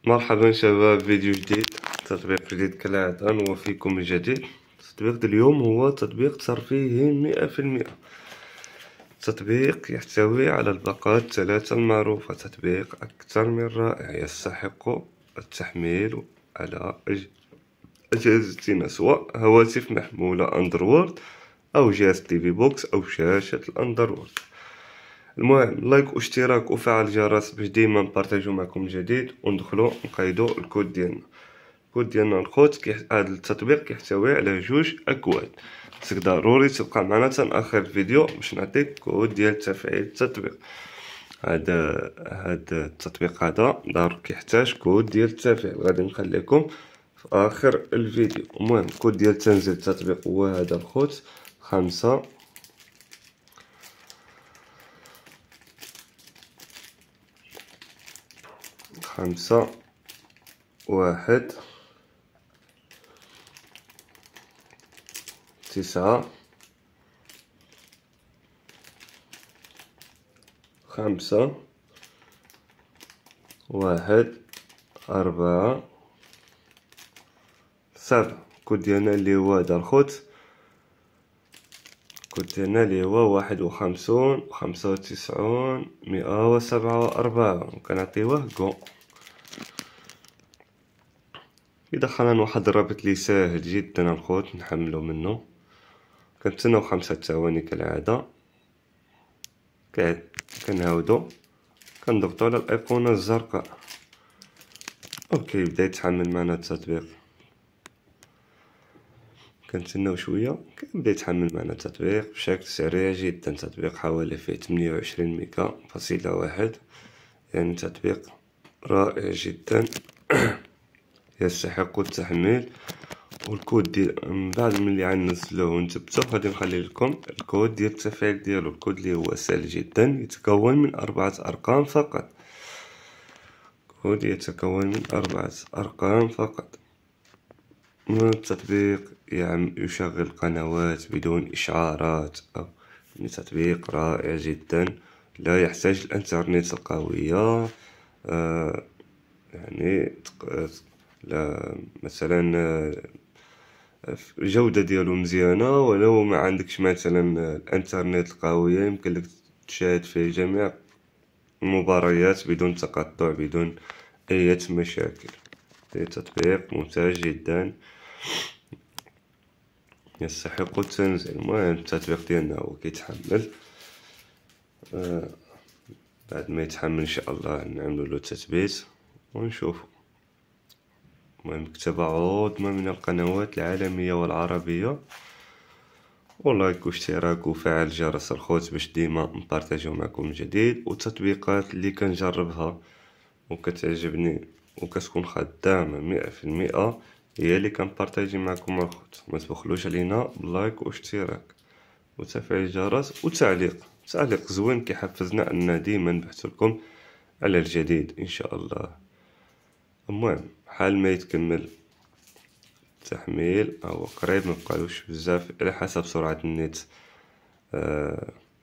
مرحبا شباب، فيديو جديد، تطبيق جديد كالعادة نوفيكم الجديد. التطبيق ديال اليوم هو تطبيق ترفيهي 100%. تطبيق يحتوي على الباقات الثلاثة المعروفة. تطبيق أكثر من رائع، يستحق التحميل على أجهزتنا، سواء هواتف محمولة أندرويد أو جهاز تي في بوكس أو شاشة الأندرويد. المهم لايك واشتراك وفعل الجرس باش ديما نبارطاجو معكم الجديد، وندخلو نقيدو الكود ديالنا الخوت. هذا التطبيق كيحتوي على 2 اكواد. ضروري تبقى معنا حتى اخر الفيديو باش نعطيك كود ديال تفعيل التطبيق. هذا التطبيق هذا دار كيحتاج كود ديال التفعيل، غادي نخليكم في اخر الفيديو. المهم كود ديال تنزيل التطبيق هو هذا الخوت: 5 1 9 5 1 4 7. كود ديالنا اللي هو هذا الخوت، كود ديالنا اللي هو 51 95 147، وكنعطيوه جو. يدخلنا واحد الرابط اللي ساهل جدا الخوت نحملو منه. كنتسناو 5 ثواني كالعادة. كنعاودو كنضغطو على الايقونة الزرقاء. اوكي، بدا يتحمل معنا التطبيق. كنتسناو شويه، كيبدا يتحمل معنا التطبيق بشكل سريع جدا. تطبيق حوالي فيه 28 ميجا فاصلة واحد، يعني تطبيق رائع جدا يستحق التحميل. والكود ديال من بعد ملي غننزلوه ونثبتو غادي نخلي لكم الكود ديال التفعيل ديالو. الكود اللي هو سهل جدا، يتكون من 4 أرقام فقط. كود يتكون من 4 أرقام فقط. التطبيق يشغل قنوات بدون إشعارات. تطبيق رائع جدا، لا يحتاج الانترنت القوية. يعني لا مثلا الجودة ديالو مزيانة، ولو ما عندكش مثلا الانترنت القوية يمكن لك تشاهد فيه جميع المباريات بدون تقطع، بدون اي مشاكل. تطبيق ممتاز جدا يستحق التنزيل. المهم التطبيق ديالنا هو كيتحمل. بعد ما يتحمل ان شاء الله نعملو له تثبيت ونشوفو. المهم كتابة عظمى من القنوات العالمية والعربية، ولايك واشتراك وفعل جرس الخوت باش ديما نبارطاجيو معكم جديد. والتطبيقات اللي كنجربها وكتعجبني وكتكون خدامة 100% هي اللي كنبارطاجي معكم الخوت. ما تبخلوش علينا بلايك واشتراك وتفعيل الجرس وتعليق زوين كيحفزنا ان ديما نبحث لكم على الجديد ان شاء الله. المهم حال ما يتكمل التحميل او قريب، ما بقالوش بزاف على حسب سرعة النت.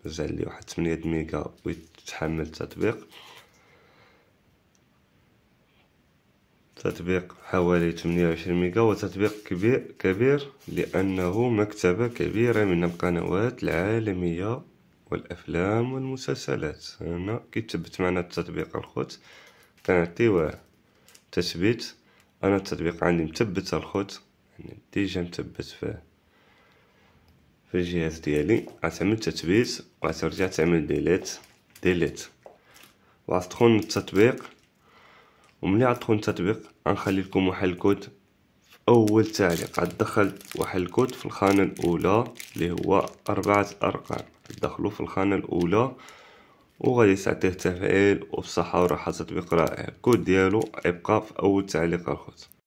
زال لي واحد 8 ميجا ويتحمل التطبيق. تطبيق حوالي 28 ميجا، وتطبيق كبير لأنه مكتبة كبيرة من القنوات العالمية والأفلام والمسلسلات. هنا كيتثبت معنا التطبيق الخوت، كنعطيوه تثبيت. أنا التطبيق عندي مثبت الخوت، يعني ديجا مثبت في الجهاز ديالي. غتعمل تثبيت وغترجع تعمل ديليت وغتدخل التطبيق. وملي غتدخل التطبيق غنخلي لكم واحد الكود في اول تعليق. غتدخل واحد الكود في الخانة الاولى اللي هو 4 ارقام. تدخلوا في الخانة الاولى وغادي تعطيه تفعيل، وبصحة وراحة. تطبيق رائع. الكود ديالو يبقى في اول تعليق الخوت.